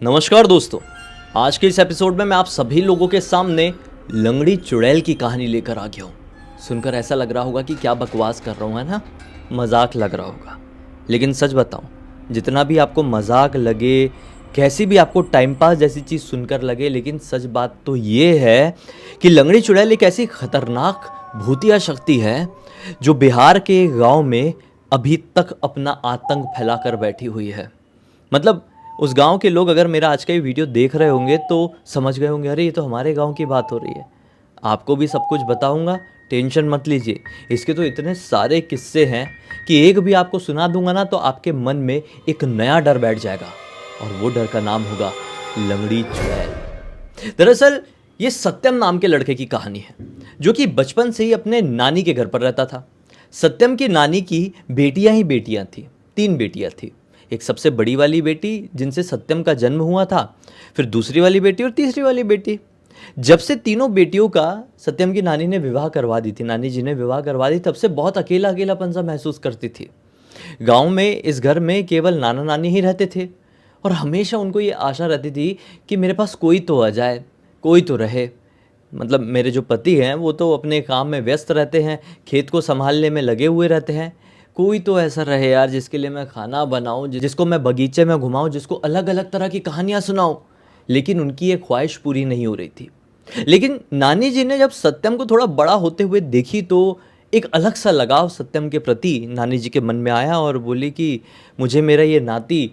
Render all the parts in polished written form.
नमस्कार दोस्तों। आज के इस एपिसोड में मैं आप सभी लोगों के सामने लंगड़ी चुड़ैल की कहानी लेकर आ गया हूँ। सुनकर ऐसा लग रहा होगा कि क्या बकवास कर रहा हूँ, है ना? मजाक लग रहा होगा, लेकिन सच बताऊँ, जितना भी आपको मजाक लगे, कैसी भी आपको टाइम पास जैसी चीज़ सुनकर लगे, लेकिन सच बात तो ये है कि लंगड़ी चुड़ैल एक ऐसी खतरनाक भूतिया शक्ति है जो बिहार के गाँव में अभी तक अपना आतंक फैलाकर बैठी हुई है। मतलब उस गांव के लोग अगर मेरा आज का ये वीडियो देख रहे होंगे तो समझ गए होंगे, अरे ये तो हमारे गांव की बात हो रही है। आपको भी सब कुछ बताऊंगा, टेंशन मत लीजिए। इसके तो इतने सारे किस्से हैं कि एक भी आपको सुना दूंगा ना तो आपके मन में एक नया डर बैठ जाएगा, और वो डर का नाम होगा लंगड़ी चुड़ैल। दरअसल ये सत्यम नाम के लड़के की कहानी है जो कि बचपन से ही अपने नानी के घर पर रहता था। सत्यम की नानी की बेटियां ही बेटियां थी, 3 बेटियां थी। एक सबसे बड़ी वाली बेटी जिनसे सत्यम का जन्म हुआ था, फिर दूसरी वाली बेटी और तीसरी वाली बेटी। जब से तीनों बेटियों का सत्यम की नानी ने विवाह करवा दी थी, नानी जी ने विवाह करवा दी, तब से बहुत अकेला अकेलापन सा महसूस करती थी। गांव में इस घर में केवल नाना नानी ही रहते थे और हमेशा उनको ये आशा रहती थी कि मेरे पास कोई तो आ जाए, कोई तो रहे। मतलब मेरे जो पति हैं वो तो अपने काम में व्यस्त रहते हैं, खेत को संभालने में लगे हुए रहते हैं। कोई तो ऐसा रहे यार जिसके लिए मैं खाना बनाऊं, जिसको मैं बगीचे में घुमाऊं, जिसको अलग अलग तरह की कहानियां सुनाऊं। लेकिन उनकी ये ख्वाहिश पूरी नहीं हो रही थी। लेकिन नानी जी ने जब सत्यम को थोड़ा बड़ा होते हुए देखी तो एक अलग सा लगाव सत्यम के प्रति नानी जी के मन में आया और बोली कि मुझे मेरा ये नाती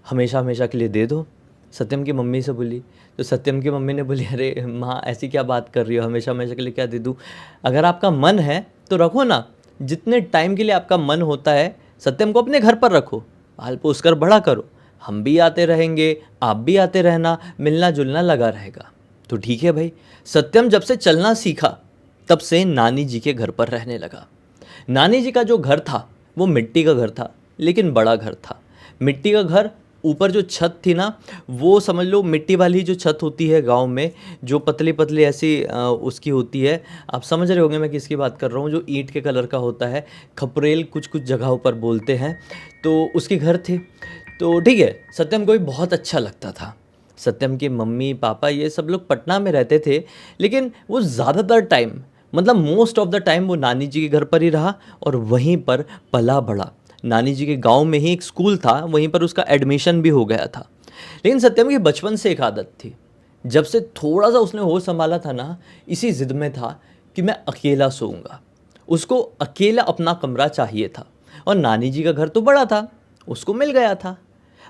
हमेशा हमेशा के लिए दे दो। सत्यम की मम्मी से बोली तो सत्यम की मम्मी ने बोली, अरे माँ ऐसी क्या बात कर रही हो, हमेशा हमेशा के लिए क्या दे दूँ? अगर आपका मन है तो रखो ना, जितने टाइम के लिए आपका मन होता है सत्यम को अपने घर पर रखो, पाल पोस कर बड़ा करो। हम भी आते रहेंगे, आप भी आते रहना, मिलना जुलना लगा रहेगा। तो ठीक है भाई। सत्यम जब से चलना सीखा तब से नानी जी के घर पर रहने लगा। नानी जी का जो घर था वो मिट्टी का घर था, लेकिन बड़ा घर था। मिट्टी का घर, ऊपर जो छत थी ना, वो समझ लो मिट्टी वाली जो छत होती है गांव में, जो पतली पतली ऐसी उसकी होती है। आप समझ रहे होंगे मैं किसकी बात कर रहा हूँ, जो ईंट के कलर का होता है, खपरेल कुछ कुछ जगहों पर बोलते हैं। तो उसके घर थे। तो ठीक है, सत्यम को भी बहुत अच्छा लगता था। सत्यम के मम्मी पापा ये सब लोग पटना में रहते थे, लेकिन वो ज़्यादातर टाइम, मतलब मोस्ट ऑफ द टाइम वो नानी जी के घर पर ही रहा और वहीं पर पला बढ़ा। नानी जी के गांव में ही एक स्कूल था, वहीं पर उसका एडमिशन भी हो गया था। लेकिन सत्यम की बचपन से एक आदत थी, जब से थोड़ा सा उसने होश संभाला था ना, इसी जिद में था कि मैं अकेला सोऊंगा। उसको अकेला अपना कमरा चाहिए था, और नानी जी का घर तो बड़ा था, उसको मिल गया था।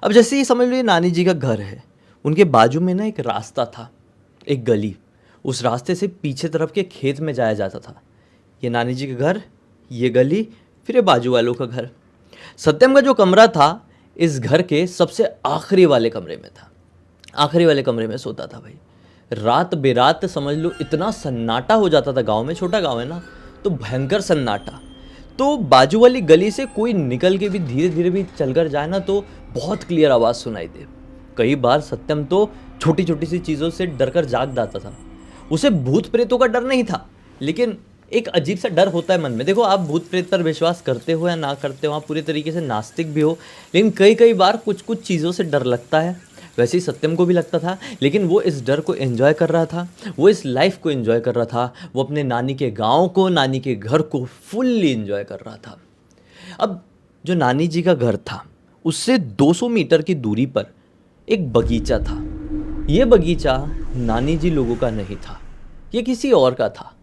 अब जैसे ही समझ लो नानी जी का घर है, उनके बाजू में ना एक रास्ता था, एक गली। उस रास्ते से पीछे तरफ के खेत में जाया जाता था। ये नानी जी का घर, ये गली, फिर ये बाजू वालों का घर। सत्यम का जो कमरा था इस घर के सबसे आखिरी वाले कमरे में था। आखिरी वाले कमरे में सोता था भाई। रात बेरात समझ लो इतना सन्नाटा हो जाता था गांव में, छोटा गांव है ना, तो भयंकर सन्नाटा। तो बाजू वाली गली से कोई निकल के भी धीरे धीरे भी चलकर जाए ना तो बहुत क्लियर आवाज़ सुनाई दे। कई बार सत्यम तो छोटी छोटी सी चीज़ों से डरकर जाग जाता था। उसे भूत प्रेतों का डर नहीं था, लेकिन एक अजीब सा डर होता है मन में। देखो, आप भूत प्रेत पर विश्वास करते हो या ना करते हो, आप पूरी तरीके से नास्तिक भी हो, लेकिन कई कई बार कुछ कुछ चीज़ों से डर लगता है। वैसे ही सत्यम को भी लगता था, लेकिन वो इस डर को एंजॉय कर रहा था, वो इस लाइफ को एंजॉय कर रहा था, वो अपने नानी के गांव को, नानी के घर को फुल्ली एंजॉय कर रहा था। अब जो नानी जी का घर था उससे 200 मीटर की दूरी पर एक बगीचा था। ये बगीचा नानी जी लोगों का नहीं था, ये किसी और का था।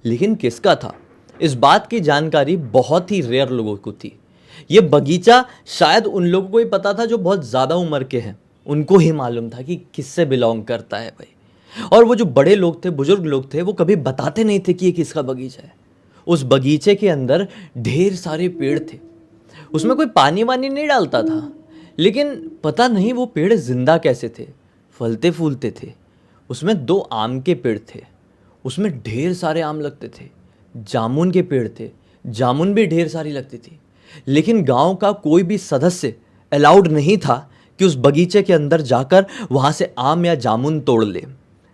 लेकिन किसका था, इस बात की जानकारी बहुत ही रेयर लोगों को थी। ये बगीचा शायद उन लोगों को ही पता था जो बहुत ज़्यादा उम्र के हैं, उनको ही मालूम था कि किससे बिलोंग करता है भाई। और वो जो बड़े लोग थे, बुजुर्ग लोग थे, वो कभी बताते नहीं थे कि ये किसका बगीचा है। उस बगीचे के अंदर ढेर सारे पेड़ थे। उसमें कोई पानी वानी नहीं डालता था, लेकिन पता नहीं वो पेड़ जिंदा कैसे थे, फलते फूलते थे। उसमें 2 आम के पेड़ थे, उसमें ढेर सारे आम लगते थे। जामुन के पेड़ थे, जामुन भी ढेर सारी लगती थी। लेकिन गांव का कोई भी सदस्य अलाउड नहीं था कि उस बगीचे के अंदर जाकर वहां से आम या जामुन तोड़ ले।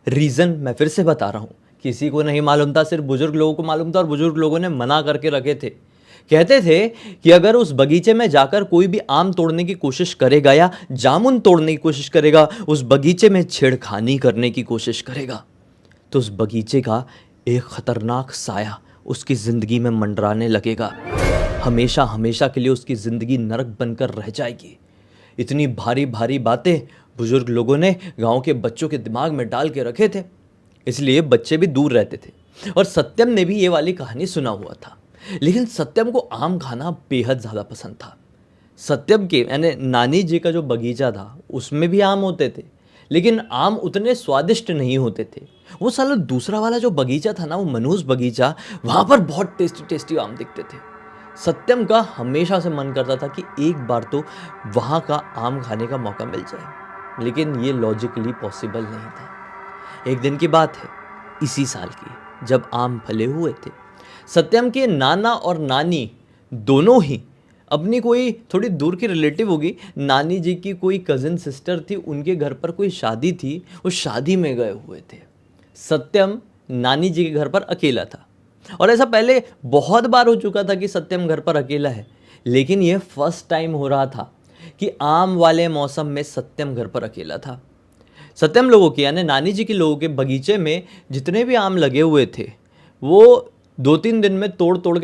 रीज़न मैं फिर से बता रहा हूँ, किसी को नहीं मालूम था, सिर्फ बुजुर्ग लोगों को मालूम था, और बुजुर्ग लोगों ने मना करके रखे थे कहते थे कि अगर उस बगीचे में जाकर कोई भी आम तोड़ने की कोशिश करेगा या जामुन तोड़ने की कोशिश करेगा, उस बगीचे में छेड़खानी करने की कोशिश करेगा, तो उस बगीचे का एक खतरनाक साया उसकी ज़िंदगी में मंडराने लगेगा। हमेशा हमेशा के लिए उसकी ज़िंदगी नरक बनकर रह जाएगी। इतनी भारी भारी बातें बुजुर्ग लोगों ने गांव के बच्चों के दिमाग में डाल के रखे थे, इसलिए बच्चे भी दूर रहते थे। और सत्यम ने भी ये वाली कहानी सुना हुआ था, लेकिन सत्यम को आम खाना बेहद ज़्यादा पसंद था। सत्यम के यानी नानी जी का जो बगीचा था उसमें भी आम होते थे, लेकिन आम उतने स्वादिष्ट नहीं होते थे। वो साला दूसरा वाला जो बगीचा था ना, वो मनहूस बगीचा, वहाँ पर बहुत टेस्टी टेस्टी आम दिखते थे। सत्यम का हमेशा से मन करता था कि एक बार तो वहाँ का आम खाने का मौका मिल जाए, लेकिन ये लॉजिकली पॉसिबल नहीं था। एक दिन की बात है, इसी साल की, जब आम फले हुए थे। सत्यम के नाना और नानी दोनों ही अपनी कोई थोड़ी दूर की रिलेटिव होगी, नानी जी की कोई कज़न सिस्टर थी, उनके घर पर कोई शादी थी, उस शादी में गए हुए थे। सत्यम नानी जी के घर पर अकेला था, और ऐसा पहले बहुत बार हो चुका था कि सत्यम घर पर अकेला है, लेकिन यह फर्स्ट टाइम हो रहा था कि आम वाले मौसम में सत्यम घर पर अकेला था। सत्यम लोगों के यानी नानी जी के लोगों के बगीचे में जितने भी आम लगे हुए थे, वो 2-3 दिन में तोड़ तोड़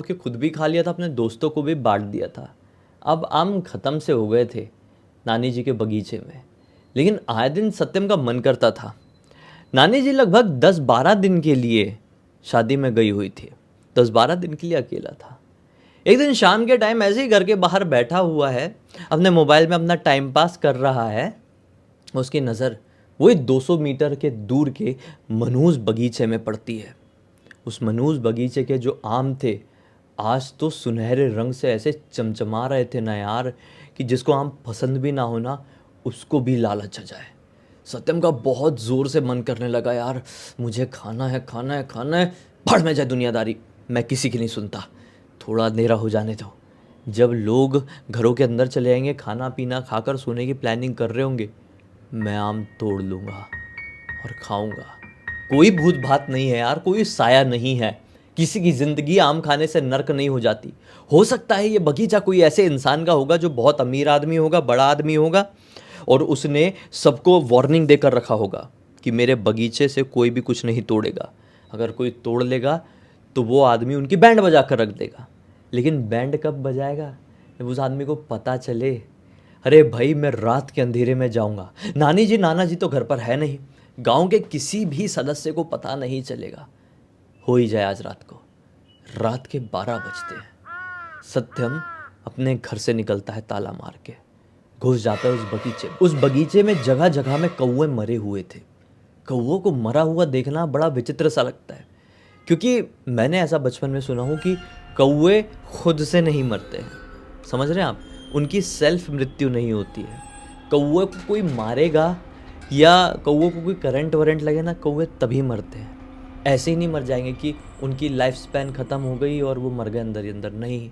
के खुद भी खा लिया था, अपने दोस्तों को भी बांट दिया था। अब आम ख़त्म से हो गए थे नानी जी के बगीचे में, लेकिन आए दिन सत्यम का मन करता था। नानी जी लगभग 10-12 दिन के लिए शादी में गई हुई थी, 10-12 दिन के लिए अकेला था। एक दिन शाम के टाइम ऐसे ही घर के बाहर बैठा हुआ है, अपने मोबाइल में अपना टाइम पास कर रहा है। उसकी नज़र वही 200 मीटर के दूर के मनहूस बगीचे में पड़ती है। उस मनहूस बगीचे के जो आम थे, आज तो सुनहरे रंग से ऐसे चमचमा रहे थे ना यार, कि जिसको आम पसंद भी ना होना, उसको भी लालच आ जाए। सत्यम का बहुत ज़ोर से मन करने लगा, यार मुझे खाना है खाना है खाना है, भाड़ में जाए दुनियादारी, मैं किसी की नहीं सुनता, थोड़ा अंधेरा हो जाने दो। जब लोग घरों के अंदर चले जाएंगे, खाना पीना खाकर सोने की प्लानिंग कर रहे होंगे, मैं आम तोड़ लूँगा और खाऊंगा। कोई भूत भात नहीं है यार, कोई साया नहीं है, किसी की ज़िंदगी आम खाने से नर्क नहीं हो जाती। हो सकता है ये बगीचा कोई ऐसे इंसान का होगा जो बहुत अमीर आदमी होगा, बड़ा आदमी होगा, और उसने सबको वार्निंग देकर रखा होगा कि मेरे बगीचे से कोई भी कुछ नहीं तोड़ेगा, अगर कोई तोड़ लेगा तो वो आदमी उनकी बैंड बजा कर रख देगा। लेकिन बैंड कब बजाएगा? जब उस आदमी को पता चले, अरे भाई मैं रात के अंधेरे में जाऊंगा, नानी जी नाना जी तो घर पर है नहीं, गांव के किसी भी सदस्य को पता नहीं चलेगा। हो ही जाए आज रात को, रात के 12 बजते हैं। सत्यम अपने घर से निकलता है ताला मार के, घुस जाता है उस बगीचे में। उस बगीचे में जगह जगह में कौवे मरे हुए थे। कौवों को मरा हुआ देखना बड़ा विचित्र सा लगता है, क्योंकि मैंने ऐसा बचपन में सुना हूँ कि कौवे खुद से नहीं मरते हैं, समझ रहे हैं आप, उनकी सेल्फ मृत्यु नहीं होती है। कौवे को कोई मारेगा या कौवे को कोई करंट वरेंट लगे ना, कौवे तभी मरते हैं। ऐसे ही नहीं मर जाएंगे कि उनकी लाइफ स्पैन ख़त्म हो गई और वो मर गए अंदर ही अंदर, नहीं।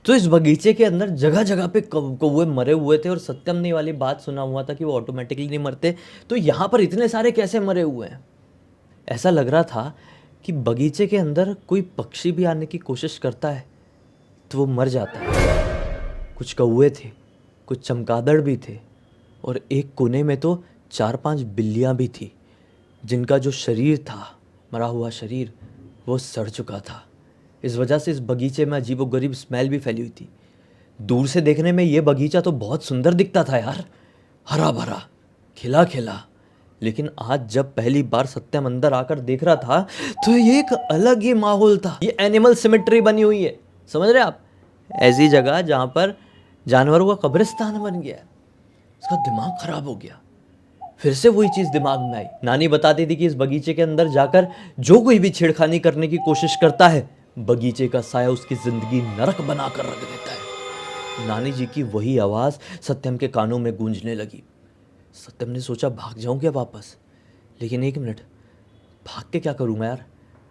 तो इस बगीचे के अंदर जगह जगह पे कौवे मरे हुए थे, और सत्यम ने वाली बात सुना हुआ था कि वो ऑटोमेटिकली नहीं मरते, तो यहाँ पर इतने सारे कैसे मरे हुए हैं? ऐसा लग रहा था कि बगीचे के अंदर कोई पक्षी भी आने की कोशिश करता है तो वो मर जाता है। कुछ कौवे थे, कुछ चमगादड़ भी थे, और एक कोने में तो 4-5 बिल्लियाँ भी थी, जिनका जो शरीर था, मरा हुआ शरीर, वो सड़ चुका था। इस वजह से इस बगीचे में अजीबोगरीब स्मेल भी फैली हुई थी। दूर से देखने में ये बगीचा तो बहुत सुंदर दिखता था यार, हरा भरा, खिला खिला। लेकिन आज जब पहली बार सत्यम अंदर आकर देख रहा था, तो ये एक अलग ही माहौल था। ये एनिमल सिमेट्री बनी हुई है, समझ रहे आप, ऐसी जगह जहाँ पर जानवरों का कब्रिस्तान बन गया है। उसका दिमाग खराब हो गया। फिर से वही चीज़ दिमाग में आई। नानी बताती थी कि इस बगीचे के अंदर जाकर जो कोई भी छेड़खानी करने की कोशिश करता है, बगीचे का साया उसकी ज़िंदगी नरक बना कर रख देता है। नानी जी की वही आवाज़ सत्यम के कानों में गूंजने लगी। सत्यम ने सोचा भाग जाऊं क्या वापस, लेकिन एक मिनट, भाग के क्या करूँगा यार,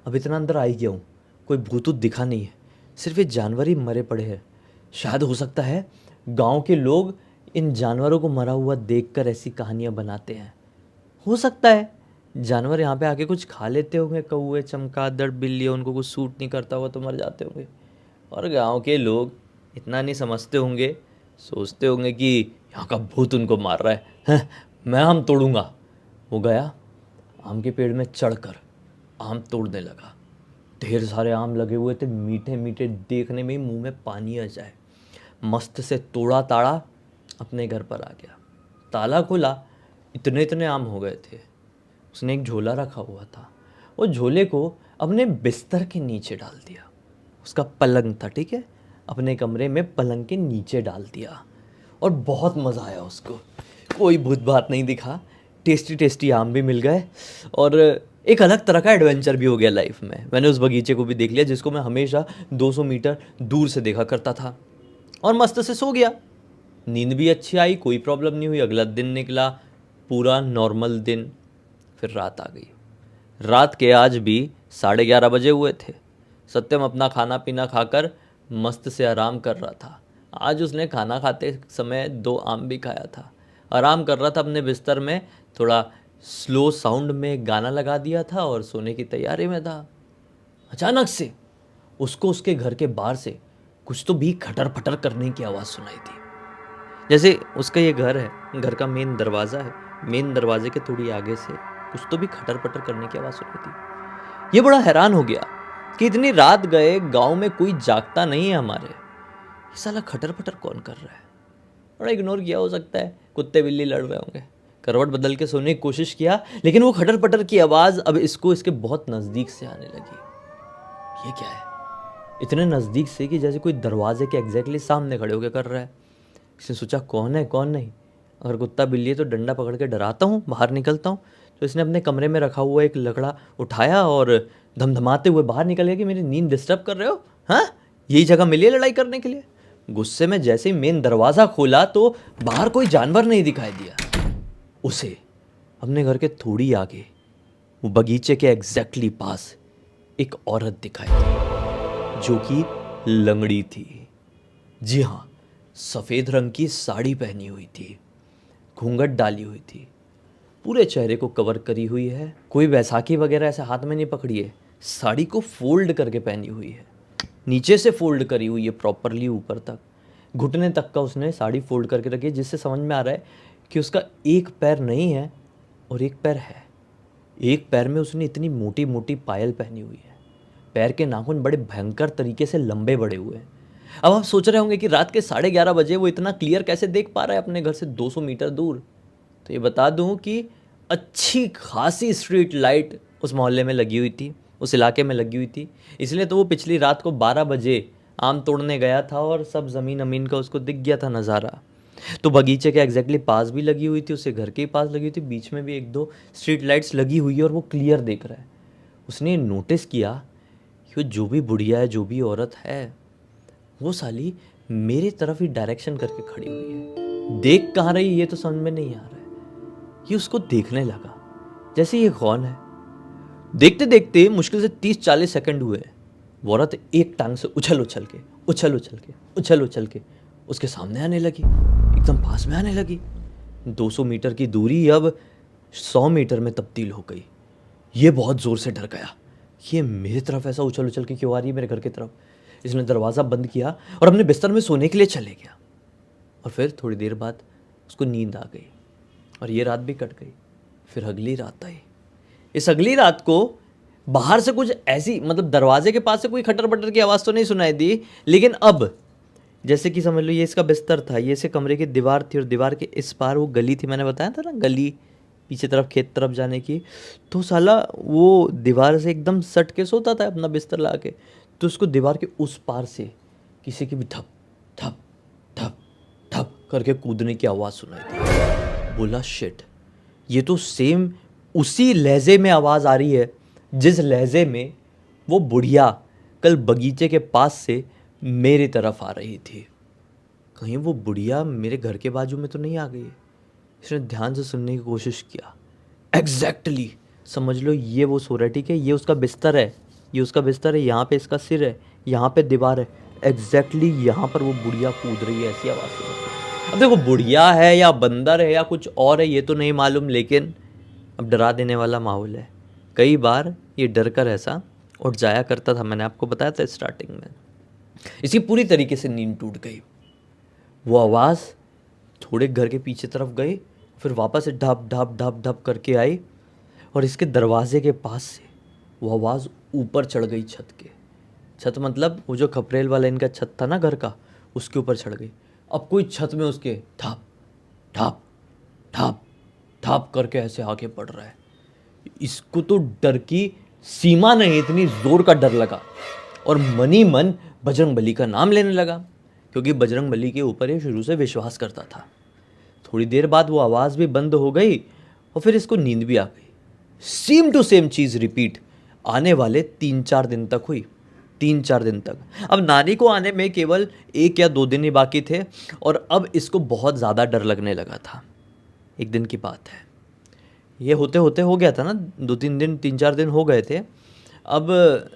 अब इतना अंदर आ ही गया हूँ, कोई भूत दिखा नहीं है, सिर्फ ये जानवर ही मरे पड़े हैं। शायद हो सकता है गांव के लोग इन जानवरों को मरा हुआ देखकर ऐसी कहानियाँ बनाते हैं। हो सकता है जानवर यहाँ पे आके कुछ खा लेते होंगे, कौवे चमगादड़ बिल्ली, उनको कुछ सूट नहीं करता होगा तो मर जाते होंगे, और गांव के लोग इतना नहीं समझते होंगे, सोचते होंगे कि यहाँ का भूत उनको मार रहा है। "हैं, मैं आम तोड़ूंगा।" वो गया, आम के पेड़ में चढ़कर आम तोड़ने लगा। ढेर सारे आम लगे हुए थे, मीठे मीठे, देखने में ही मुंह में पानी आ जाए। मस्त से तोड़ा ताड़ा अपने घर पर आ गया। ताला खोला, इतने इतने आम हो गए थे। उसने एक झोला रखा हुआ था, वो झोले को अपने बिस्तर के नीचे डाल दिया। उसका पलंग था, ठीक है, अपने कमरे में पलंग के नीचे डाल दिया। और बहुत मज़ा आया उसको, कोई भूत बात नहीं दिखा, टेस्टी टेस्टी आम भी मिल गए और एक अलग तरह का एडवेंचर भी हो गया लाइफ में। मैंने उस बगीचे को भी देख लिया जिसको मैं हमेशा 200 मीटर दूर से देखा करता था, और मस्त से सो गया। नींद भी अच्छी आई, कोई प्रॉब्लम नहीं हुई। अगला दिन निकला, पूरा नॉर्मल दिन। फिर रात आ गई। रात के आज भी 11:30 बजे हुए थे। सत्यम अपना खाना पीना खाकर मस्त से आराम कर रहा था। आज उसने खाना खाते समय 2 आम भी खाया था। आराम कर रहा था अपने बिस्तर में, थोड़ा स्लो साउंड में गाना लगा दिया था और सोने की तैयारी में था। अचानक से उसको उसके घर के बाहर से कुछ तो भी खटर फटर करने की आवाज़ सुनाई दी। जैसे उसका ये घर है, घर का मेन दरवाज़ा है, मेन दरवाजे के थोड़ी आगे से कुछ तो भी खटर पटर करने की आवाज़ सुनाई दी। ये बड़ा हैरान हो गया कि इतनी रात गए, गांव में कोई जागता नहीं है हमारे, ये साला खटर पटर कौन कर रहा है। बड़ा इग्नोर किया, हो सकता है कुत्ते बिल्ली लड़ रहे होंगे। करवट बदल के सोने की कोशिश किया, लेकिन वो खटर पटर की आवाज़ अब इसको इसके बहुत नज़दीक से आने लगी। ये क्या है? इतने नज़दीक से कि जैसे कोई दरवाजे के एग्जैक्टली सामने खड़े होकर कर रहा है। इसने सोचा कौन है कौन नहीं, अगर कुत्ता बिल्ली है तो डंडा पकड़ के डराता हूँ, बाहर निकलता हूँ। तो इसने अपने कमरे में रखा हुआ एक लकड़ा उठाया और धमधमाते हुए बाहर निकल गया कि मेरी नींद डिस्टर्ब कर रहे हो, हाँ, यही जगह मिली है लड़ाई करने के लिए। गुस्से में जैसे ही मेन दरवाज़ा खोला तो बाहर कोई जानवर नहीं दिखाई दिया। उसे अपने घर के थोड़ी आगे, वो बगीचे के एग्जैक्टली पास, एक औरत दिखाई दी जो कि लंगड़ी थी। जी हाँ, सफ़ेद रंग की साड़ी पहनी हुई थी, घूंघट डाली हुई थी, पूरे चेहरे को कवर करी हुई है। कोई बैसाखी वगैरह ऐसे हाथ में नहीं पकड़ी है, साड़ी को फोल्ड करके पहनी हुई है, नीचे से फोल्ड करी हुई है प्रॉपरली ऊपर तक, घुटने तक का उसने साड़ी फोल्ड करके रखी है, जिससे समझ में आ रहा है कि उसका एक पैर नहीं है और एक पैर है। एक पैर में उसने इतनी मोटी मोटी पायल पहनी हुई है, पैर के नाखून बड़े भयंकर तरीके से लंबे बड़े हुए हैं। अब आप सोच रहे होंगे कि रात के 11:30 बजे वो इतना क्लियर कैसे देख पा रहा है अपने घर से 200 मीटर दूर। तो ये बता दूं कि अच्छी खासी स्ट्रीट लाइट उस मोहल्ले में लगी हुई थी, उस इलाके में लगी हुई थी। इसलिए तो वो पिछली रात को 12 बजे आम तोड़ने गया था और सब ज़मीन अमीन का उसको दिख गया था नज़ारा। तो बगीचे के एग्जैक्टली पास भी लगी हुई थी, उसके घर के पास लगी हुई थी, बीच में भी 1-2 स्ट्रीट लाइट्स लगी हुई है और वो क्लियर देख रहा है। उसने नोटिस किया कि वो जो भी बुढ़िया है, जो भी औरत है, वो साली मेरे तरफ ही डायरेक्शन करके खड़ी हुई है। देख कहाँ रही ये तो समझ में नहीं आ रहा है। ये उसको देखने लगा जैसे ये कौन है। देखते देखते मुश्किल से 30-40 सेकंड हुए। वो औरत एक टांग से उछल उछल के उसके सामने आने लगी, एकदम पास में आने लगी। 200 मीटर की दूरी अब 100 मीटर में तब्दील हो गई। ये बहुत ज़ोर से डर गया, ये मेरी तरफ ऐसा उछल उछल के क्यों आ रही है, मेरे घर की तरफ। इसने दरवाज़ा बंद किया और अपने बिस्तर में सोने के लिए चले गया। और फिर थोड़ी देर बाद उसको नींद आ गई और ये रात भी कट गई। फिर अगली रात आई। इस अगली रात को बाहर से कुछ ऐसी, मतलब दरवाजे के पास से कोई खटर पटर की आवाज़ तो नहीं सुनाई दी, लेकिन अब जैसे कि समझ लो ये इसका बिस्तर था, ये इसके कमरे की दीवार थी और दीवार के इस पार वो गली थी, मैंने बताया था ना, गली पीछे तरफ खेत तरफ जाने की। तो साला वो दीवार से एकदम सट के सोता था अपना बिस्तर ला के, तो उसको दीवार के उस पार से किसी की भी ठप ठप ठप ठप करके कूदने की आवाज़ सुनाई दी। बोला शिट, ये तो सेम उसी लहजे में आवाज़ आ रही है जिस लहजे में वो बुढ़िया कल बगीचे के पास से मेरी तरफ आ रही थी। कहीं वो बुढ़िया मेरे घर के बाजू में तो नहीं आ गई। इसने ध्यान से सुनने की कोशिश किया। एग्जैक्टली समझ लो ये वो सो रहा है, ठीक है, ये उसका बिस्तर है, ये उसका बिस्तर है, यहाँ पे इसका सिर है, यहाँ पे दीवार है, एग्जैक्टली यहाँ पर वो बुढ़िया कूद रही है, ऐसी आवाज़ सुन रही है। अब देखो बुढ़िया है या बंदर है या कुछ और है ये तो नहीं मालूम, लेकिन अब डरा देने वाला माहौल है। कई बार ये डर कर ऐसा उठ जाया करता था, मैंने आपको बताया था स्टार्टिंग में। इसकी पूरी तरीके से नींद टूट गई। वो आवाज़ थोड़े घर के पीछे तरफ गई, फिर वापस से ढप ढप ढप ढप करके आई और इसके दरवाजे के पास से वो आवाज़ ऊपर चढ़ गई छत के। छत मतलब वो जो खपरेल वाला इनका छत था ना घर का, उसके ऊपर चढ़ गई। अब कोई छत में उसके ढाप ढाप ढाप ढाप करके ऐसे आके पड़ रहा है। इसको तो डर की सीमा नहीं, इतनी जोर का डर लगा और मनी मन बजरंगबली का नाम लेने लगा, क्योंकि बजरंगबली के ऊपर ये शुरू से विश्वास करता था। थोड़ी देर बाद वो आवाज़ भी बंद हो गई और फिर इसको नींद भी आ गई। सेम टू सेम चीज़ रिपीट आने वाले 3-4 दिन तक हुई। 3-4 दिन तक। अब नानी को आने में केवल 1 या 2 दिन ही बाकी थे और अब इसको बहुत ज़्यादा डर लगने लगा था। एक दिन की बात है, ये होते होते हो गया था ना, 2-3 दिन 3-4 दिन हो गए थे। अब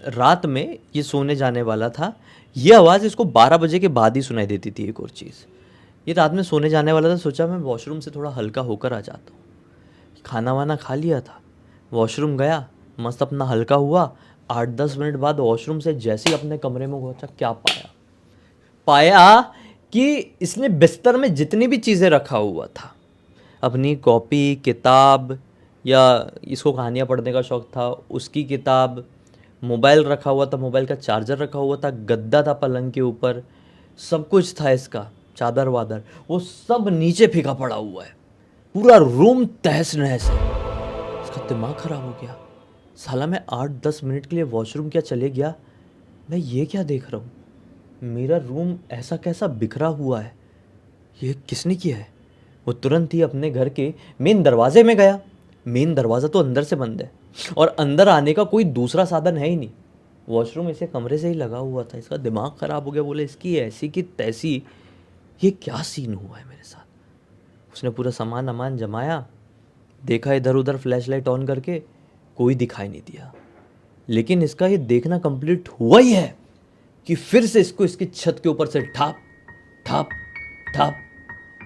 रात में ये सोने जाने वाला था। ये आवाज़ इसको 12 बजे के बाद ही सुनाई देती थी। एक और चीज़, ये रात में सोने जाने वाला था, सोचा मैं वॉशरूम से थोड़ा हल्का होकर आ जाता हूँ। खाना वाना खा लिया था, वॉशरूम गया, मस्त अपना हल्का हुआ। 8-10 मिनट बाद वॉशरूम से जैसे ही अपने कमरे में पहुंचा, क्या पाया कि इसने बिस्तर में जितनी भी चीज़ें रखा हुआ था, अपनी कॉपी किताब, या इसको कहानियाँ पढ़ने का शौक़ था, उसकी किताब, मोबाइल रखा हुआ था, मोबाइल का चार्जर रखा हुआ था, गद्दा था पलंग के ऊपर, सब कुछ था इसका, चादर वादर, वो सब नीचे फेंका पड़ा हुआ है। पूरा रूम तहस नहस है। इसका दिमाग ख़राब हो गया। साला मैं 8-10 मिनट के लिए वॉशरूम क्या चले गया, मैं ये क्या देख रहा हूँ? मेरा रूम ऐसा कैसा बिखरा हुआ है, ये किसने किया है? वो तुरंत ही अपने घर के मेन दरवाजे में गया। मेन दरवाज़ा तो अंदर से बंद है और अंदर आने का कोई दूसरा साधन है ही नहीं। वॉशरूम इसे कमरे से ही लगा हुआ था। इसका दिमाग ख़राब हो गया। बोले इसकी ऐसी की तैसी, ये क्या सीन हुआ है मेरे साथ? उसने पूरा सामान अमान जमाया, देखा इधर उधर फ्लैश लाइट ऑन करके, कोई दिखाई नहीं दिया। लेकिन इसका ये देखना कंप्लीट हुआ ही है कि फिर से इसको इसकी छत के ऊपर से ठाप ठाप ठाप,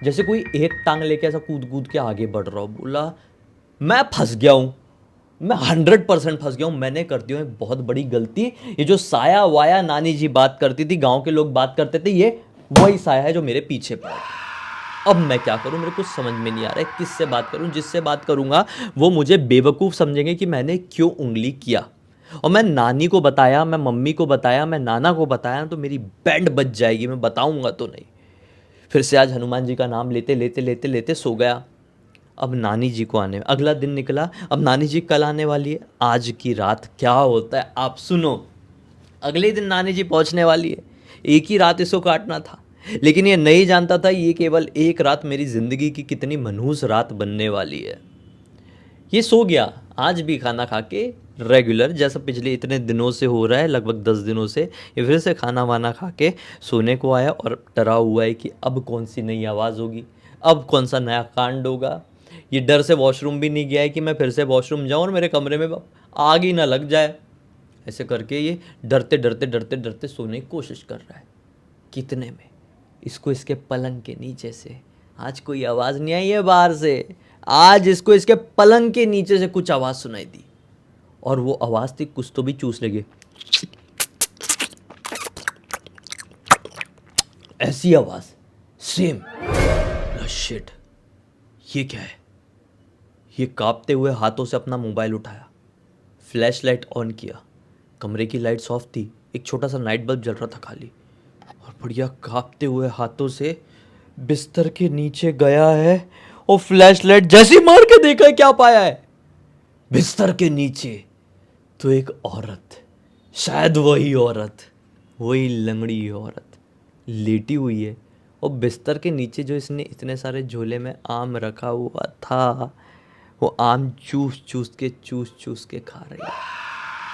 जैसे कोई एक टांग लेके ऐसा कूद कूद के आगे बढ़ रहा हो। बोला मैं फंस गया हूँ, मैं 100% फंस गया हूँ, मैंने कर दी एक बहुत बड़ी गलती। ये जो साया वाया नानी जी बात करती थी, गांव के लोग बात करते थे, ये वही साया है जो मेरे पीछे पड़ा। अब मैं क्या करूं, मेरे कुछ समझ में नहीं आ रहा है। किससे बात करूं? जिससे बात करूंगा वो मुझे बेवकूफ़ समझेंगे कि मैंने क्यों उंगली किया। और मैं नानी को बताया, मैं मम्मी को बताया, मैं नाना को बताया तो मेरी बैंड बज जाएगी, मैं बताऊंगा तो नहीं। फिर से आज हनुमान जी का नाम लेते लेते लेते लेते सो गया। अब नानी जी को आने, अगला दिन निकला, अब नानी जी कल आने वाली है। आज की रात क्या होता है आप सुनो। अगले दिन नानी जी पहुंचने वाली है। एक ही रात इसको काटना था, लेकिन ये नहीं जानता था ये केवल एक रात मेरी ज़िंदगी की कितनी मनहूस रात बनने वाली है। ये सो गया आज भी खाना खा के रेगुलर, जैसा पिछले इतने दिनों से हो रहा है, लगभग 10 दिनों से। ये फिर से खाना वाना खा के सोने को आया और डरा हुआ है कि अब कौन सी नई आवाज़ होगी, अब कौन सा नया कांड होगा। ये डर से वॉशरूम भी नहीं गया है कि मैं फिर से वॉशरूम जाऊँ और मेरे कमरे में आग ही ना लग जाए। ऐसे करके ये डरते डरते डरते डरते सोने की कोशिश कर रहा है। कितने में इसको इसके पलंग के नीचे से आज कोई आवाज़ नहीं आई है बाहर से, आज इसको इसके पलंग के नीचे से कुछ आवाज़ सुनाई दी। और वो आवाज़ थी, कुछ तो भी चूस लगे, ऐसी आवाज़ सेम। शिट, ये क्या है? ये कांपते हुए हाथों से अपना मोबाइल उठाया, फ्लैश लाइट ऑन किया। कमरे की लाइट्स ऑफ थी, एक छोटा सा नाइट बल्ब जल रहा था खाली। और बढ़िया कांपते हुए हाथों से बिस्तर के नीचे गया है और फ्लैश लाइट जैसी मार के देखा है, क्या पाया है? बिस्तर के नीचे तो एक औरत, शायद वही औरत, वही लंगड़ी औरत लेटी हुई है। और बिस्तर के नीचे जो इसने इतने सारे झोले में आम रखा हुआ था, वो आम चूस चूस के खा रही है।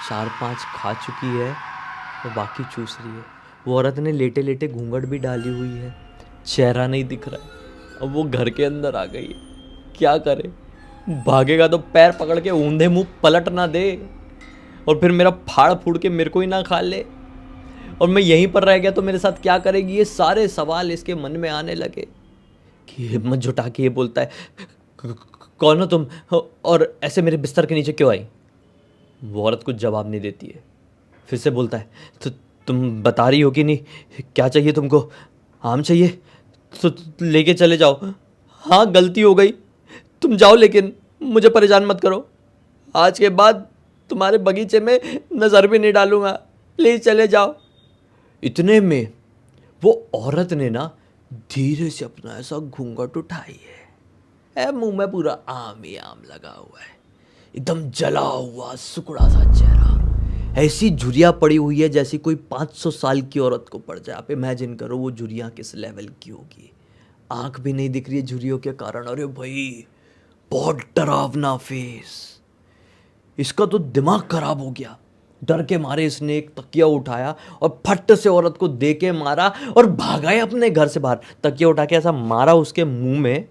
4-5 खा चुकी है और बाकी चूस रही है। वो औरत ने लेटे लेटे घूंघट भी डाली हुई है, चेहरा नहीं दिख रहा है। अब वो घर के अंदर आ गई है, क्या करे? भागेगा तो पैर पकड़ के ऊंधे मुंह पलट ना दे और फिर मेरा फाड़ फूड़ के मेरे को ही ना खा ले, और मैं यहीं पर रह गया तो मेरे साथ क्या करेगी? ये सारे सवाल इसके मन में आने लगे कि हिम्मत जुटा के ये बोलता है, कौन हो तुम और ऐसे मेरे बिस्तर के नीचे क्यों आई? वो औरत कुछ जवाब नहीं देती है। फिर से बोलता है, तो तुम बता रही हो कि नहीं? क्या चाहिए तुमको? आम चाहिए तो लेके चले जाओ। हाँ गलती हो गई, तुम जाओ, लेकिन मुझे परेशान मत करो। आज के बाद तुम्हारे बगीचे में नज़र भी नहीं डालूंगा, प्लीज़ चले जाओ। इतने में वो औरत ने ना धीरे से अपना ऐसा घूंघट उठाई है, मुंह में पूरा आम ही आम लगा हुआ है, एकदम जला हुआ सुकड़ा सा चेहरा, ऐसी झुर्रियाँ पड़ी हुई है जैसी कोई 500 साल की औरत को पड़ जाए। आप इमेजिन करो वो झुर्रियाँ किस लेवल की होगी। आंख भी नहीं दिख रही है झुर्रियों के कारण। अरे भाई बहुत डरावना फेस, इसका तो दिमाग खराब हो गया। डर के मारे इसने एक तकिया उठाया और फट से औरत को दे के मारा और भागा है अपने घर से बाहर। तकिया उठा के ऐसा मारा उसके मुंह में,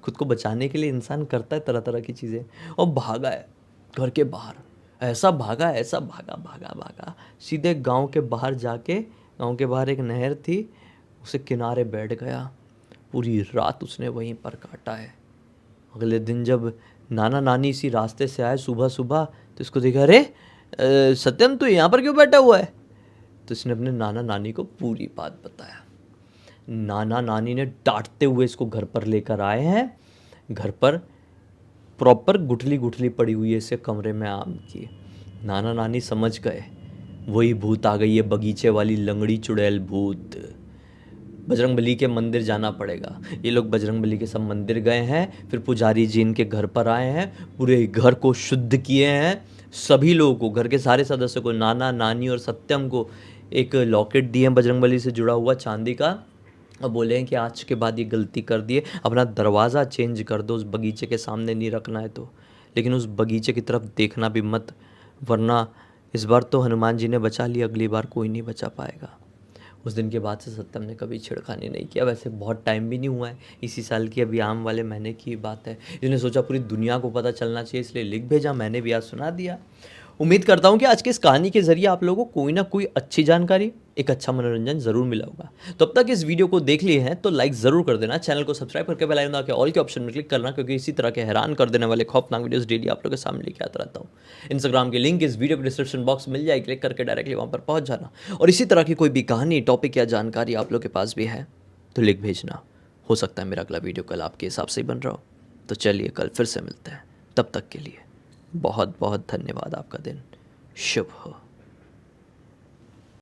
खुद को बचाने के लिए इंसान करता है तरह तरह की चीज़ें, और भागा है घर के बाहर। ऐसा भागा भागा भागा सीधे गांव के बाहर जाके, गांव के बाहर एक नहर थी, उसे किनारे बैठ गया। पूरी रात उसने वहीं पर काटा है। अगले दिन जब नाना नानी इसी रास्ते से आए सुबह सुबह, तो इसको देखा, अरे सत्यम तू यहाँ पर क्यों बैठा हुआ है? तो इसने अपने नाना नानी को पूरी बात बताया। नाना नानी ने डांटते हुए इसको घर पर लेकर आए हैं। घर पर प्रॉपर गुठली गुठली पड़ी हुई है इसके कमरे में आम की। नाना नानी समझ गए वही भूत आ गई है, बगीचे वाली लंगड़ी चुड़ैल भूत। बजरंगबली के मंदिर जाना पड़ेगा। ये लोग बजरंगबली के सब मंदिर गए हैं, फिर पुजारी जी इनके घर पर आए हैं, पूरे घर को शुद्ध किए हैं। सभी लोगों को, घर के सारे सदस्यों को, नाना नानी और सत्यम को एक लॉकेट दिए हैं बजरंगबली से जुड़ा हुआ चांदी का, और बोले हैं कि आज के बाद ये गलती कर दिए, अपना दरवाज़ा चेंज कर दो, उस बगीचे के सामने नहीं रखना है तो, लेकिन उस बगीचे की तरफ देखना भी मत, वरना इस बार तो हनुमान जी ने बचा लिया, अगली बार कोई नहीं बचा पाएगा। उस दिन के बाद से सत्यम ने कभी छेड़खानी नहीं किया। वैसे बहुत टाइम भी नहीं हुआ है, इसी साल की अभी आम वाले महीने की बात है। इसने सोचा पूरी दुनिया को पता चलना चाहिए, इसलिए लिख भेजा, मैंने भी आज सुना दिया। उम्मीद करता हूँ कि आज की इस कहानी के जरिए आप लोगों को कोई ना कोई अच्छी जानकारी, एक अच्छा मनोरंजन जरूर मिला होगा। तो अब तक इस वीडियो को देख लिए हैं तो लाइक ज़रूर कर देना, चैनल को सब्सक्राइब करके बेल आइकन दबा के ऑल के ऑप्शन में क्लिक करना, क्योंकि इसी तरह के हैरान कर देने वाले खौफनाक वीडियोस डेली आप लोगों के सामने लेके आता रहता हूँ। इंस्टाग्राम की लिंक इस वीडियो के डिस्क्रिप्शन बॉक्स में मिल जाए, क्लिक करके डायरेक्टली वहाँ पर पहुँच जाना। और इसी तरह की कोई भी कहानी, टॉपिक या जानकारी आप लोग के पास भी है तो लिख भेजना। हो सकता है मेरा अगला वीडियो कल आपके हिसाब से ही बन रहा हो। तो चलिए कल फिर से मिलते हैं, तब तक के लिए बहुत बहुत धन्यवाद। आपका दिन शुभ हो।